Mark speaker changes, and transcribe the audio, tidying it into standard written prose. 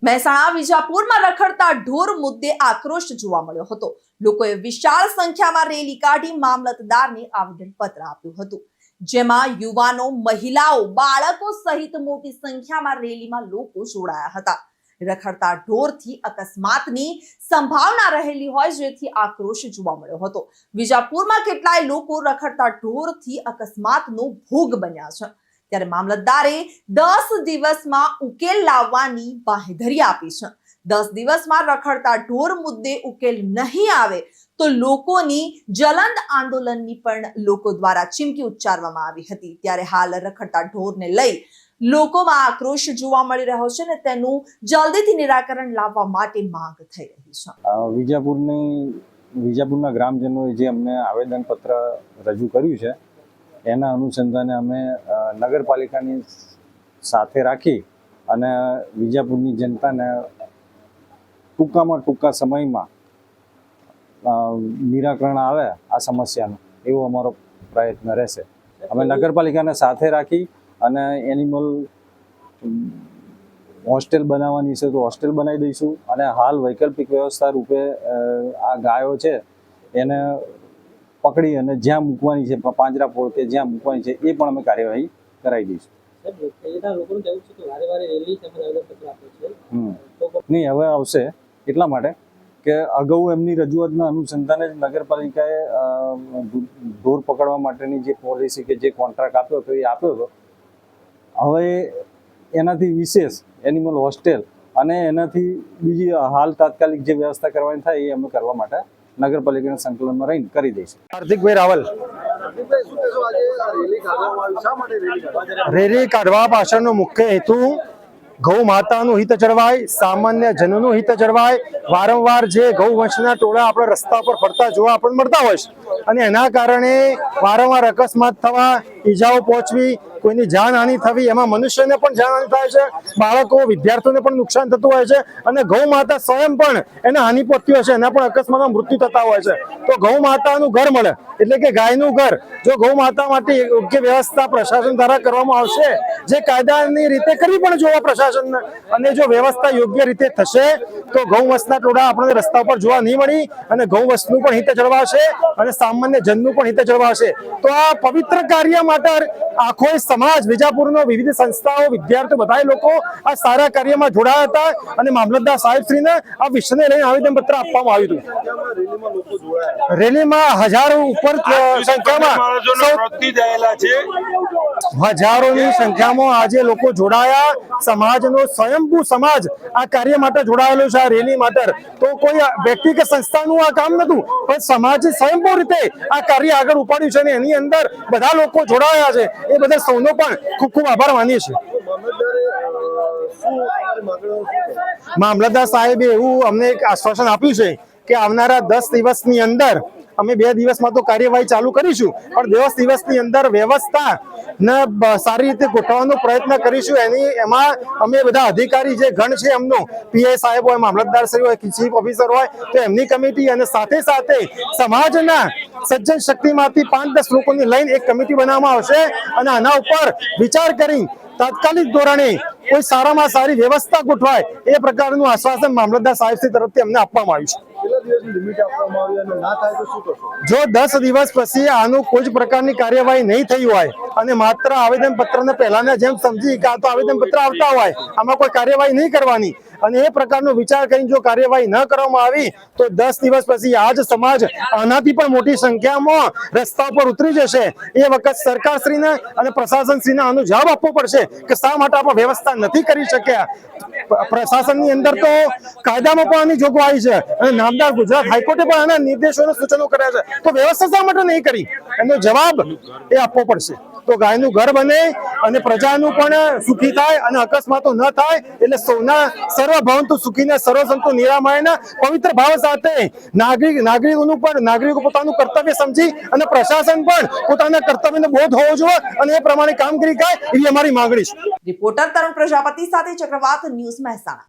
Speaker 1: મહેસાણા વિજાપુરમાં રખડતા ઢોર મુદ્દે આક્રોશ જોવા મળ્યો હતો। લોકોએ વિશાળ સંખ્યામાં રેલી કાઢી મામલતદારને આવેદનપત્ર આપ્યું હતું, જેમાં યુવાનો, મહિલાઓ, બાળકો સહિત મોટી સંખ્યામાં રેલીમાં લોકો જોડાયા હતા। રખડતા ઢોરથી અકસ્માતની સંભાવના રહેલી હોય, જેથી આક્રોશ જોવા મળ્યો હતો। વિજાપુરમાં કેટલાય લોકો રખડતા ઢોરથી અકસ્માતનો ભોગ બન્યા છે, ત્યારે મામલતદારે 10 દિવસમાં ઉકેલ લાવવાની બાંહેધરી આપી છે। 10 દિવસમાં રખડતા ઢોર મુદ્દે ઉકેલ નહીં આવે તો લોકોની જલંદ આંદોલનની પણ લોકો દ્વારા ચીમકી ઉચ્ચારવામાં આવી હતી। ત્યારે હાલ રખડતા ઢોરને લઈ લોકોમાં આક્રોશ જોવા મળી રહ્યો છે અને તેનું જલ્દીથી નિરાકરણ લાવવા માટે માંગ થઈ રહી છે।
Speaker 2: વિજાપુરના ગ્રામજનોએ જે અમને આવેદનપત્ર રજૂ કર્યું છે, એના અનુસંધાને અમે નગરપાલિકાની સાથે રાખી અને વિજાપુરની જનતાને ટૂંકા સમયમાં નિરાકરણ આવે આ સમસ્યાનું, એવો અમારો પ્રયત્ન રહેશે। અમે નગરપાલિકાને સાથે રાખી અને એનિમલ હોસ્ટેલ બનાવવાની છે તો હોસ્ટેલ બનાવી દઈશું, અને હાલ વૈકલ્પિક વ્યવસ્થા રૂપે આ ગાયો છે એને પકડી અને જ્યાં મૂકવાની છે, પાંજરાપોળ કે જ્યાં મૂકવાની છે, એ પણ અમે કાર્યવાહી કરાવી દઈશું। નહીં, હવે આવશે એટલા માટે કે અગાઉ એમની રજૂઆતના અનુસંધાને જ નગરપાલિકાએ ઢોર પકડવા માટેની જે પોલિસી કે જે કોન્ટ્રાક્ટ આપ્યો હતો એ આપ્યો હતો। હવે એનાથી વિશેષ એનિમલ હોસ્ટેલ અને એનાથી બીજી હાલ તાત્કાલિક જે વ્યવસ્થા કરવાની થાય એ અમે કરવા માટે નગરપાલિકાના સંકલનમાં રહીને કરી દઈશું।
Speaker 3: હાર્દિકભાઈ રાવલ, રેલી કાઢવા પાછળનો મુખ્ય હેતુ ગૌ માતાનું હિત જળવાય, સામાન્ય જનોનું હિત જળવાય। વારંવાર જે ગૌ વંશના ટોળા આપણે રસ્તા પર ફરતા જોવા આપણને મળતા હોય છે, અને એના કારણે વારંવાર અકસ્માત થવા, ઈજાઓ પહોંચવી, કોઈની જાનહાનિ થવી, એમાં મનુષ્યને પણ જાનહાનિ થાય છે, બાળકો, વિદ્યાર્થીઓને પણ નુકસાન થતું હોય છે, અને ગૌ માતા સ્વયં પણ એને હાનિ પહોંચતી હોય છે, એના પણ અકસ્માતમાં મૃત્યુ થતા હોય છે। તો ગૌ માતાનું ઘર મળે એટલે કે ગાયનું ઘર, જો ગૌ માતા માટે યોગ્ય વ્યવસ્થા પ્રશાસન દ્વારા કરવામાં આવશે, જે કાયદાની રીતે કરવી પણ જોવા પ્રશાસન, અને જો વ્યવસ્થા યોગ્ય રીતે થશે તો ગૌ વંશના ટોળા આપણને રસ્તા પર જોવા નહીં મળી, અને ગૌ વંશનું પણ હિત જળવાશે અને સામાન્ય જનનું પણ હિત જળવાશે। તો આ પવિત્ર કાર્ય માટે આખો સમાજ, વિજાપુરનો વિવિધ સંસ્થાઓ, વિદ્યાર્થીઓ, બધા લોકો આ સારા કાર્યમાં જોડાયા હતા, અને મામલતદાર સાહેબશ્રીને આ વિષયને લઈને આવેદનપત્ર આપવામાં આવ્યું હતું। રેલીમાં હજારો ઉપર હજારોની સંખ્યામાં આજે લોકો જોડાયા। સમાજનો સ્વયંભૂ સમાજ આ કાર્ય માટે જોડાયેલો છે, આ રેલી માટે। તો કોઈ વ્યક્તિ કે સંસ્થાનું આ કામ નતું, પણ સમાજ સ્વયંભૂ રીતે આ કાર્ય આગળ ઉપાડ્યું છે, અને એની અંદર બધા લોકો જોડાયા છે। એ બધા સૌનો પણ ખૂબ ખૂબ આભાર માનીએ છીએ। મામલતદાર સાહેબે એવું અમને એક આશ્વાસન આપ્યું છે કે આવનારા 10 દિવસની અંદર, અમે 2 દિવસમાં તો કાર્યવાહી ચાલુ કરીશું, પણ 10 દિવસની અંદર વ્યવસ્થા ને સારી રીતે ગોઠવવાનો પ્રયત્ન કરીશું। એમાં અમે બધા અધિકારી જે ગણ છે એમનો, પીઆઈ સાહેબ હોય, મામલતદાર શ્રી હોય, ચીફ ઓફિસર હોય, તો એમની કમિટી, અને સાથે સાથે સમાજના સજ્જન શક્તિમાંથી 5-10 લોકોની લઈને એક કમિટી બનાવવામાં આવશે, અને આના ઉપર વિચાર કરી તાત્કાલિક ધોરણે કોઈ સારામાં સારી વ્યવસ્થા ગોઠવાય એ પ્રકારનું આશ્વાસન મામલતદાર સાહેબશ્રી તરફથી અમને આપવામાં આવ્યું છે। જો 10 દિવસ પછી આનું કોઈ જ પ્રકારની કાર્યવાહી નહીં થઈ હોય, અને માત્ર આવેદનપત્રને પહેલાના જેમ સમજી કે આ તો આવેદનપત્ર આવતા હોય, આમાં કોઈ કાર્યવાહી નહીં કરવાની, અને એ પ્રકારનો વિચાર કરીને જો કાર્યવાહી ન કરવામાં આવી તો 10 દિવસ પછી આ જ સમાજ આનાથી પણ મોટી સંખ્યામાં રસ્તા પર ઉતરી જશે। એ વખત સરકારશ્રીને અને પ્રશાસનશ્રીને આનો જવાબ આપવો પડશે કે શા માટે આપણે વ્યવસ્થા નથી કરી શક્યા। પ્રશાસનની અંદર તો કાયદામાં પણ આની જોગવાઈ છે, અને નામદાર ગુજરાત હાઈકોર્ટે પણ આના નિર્દેશોને સૂચનો કર્યા છે, તો વ્યવસ્થા શા માટે નહીં કરી, એનો જવાબ એ આપવો પડશે। તો ગાયનું ઘર બને અને પ્રજાનું પણ સુખી થાય અને અકસ્માતો ન થાય, એટલે સૌના સર્વભવંતુ સુખીને સર્વસંતુ નિરામયના પવિત્ર ભાવ સાથે નાગરિકો પોતાનું કર્તવ્ય સમજી અને પ્રશાસન પણ પોતાના કર્તવ્યનો બોધ હોવો જોઈએ, અને એ પ્રમાણે કામગીરી થાય એવી અમારી માંગણી છે।
Speaker 1: રિપોર્ટર તરુણ પ્રજાપતિ સાથે ચક્રવાત ન્યૂઝ મહેસાણા।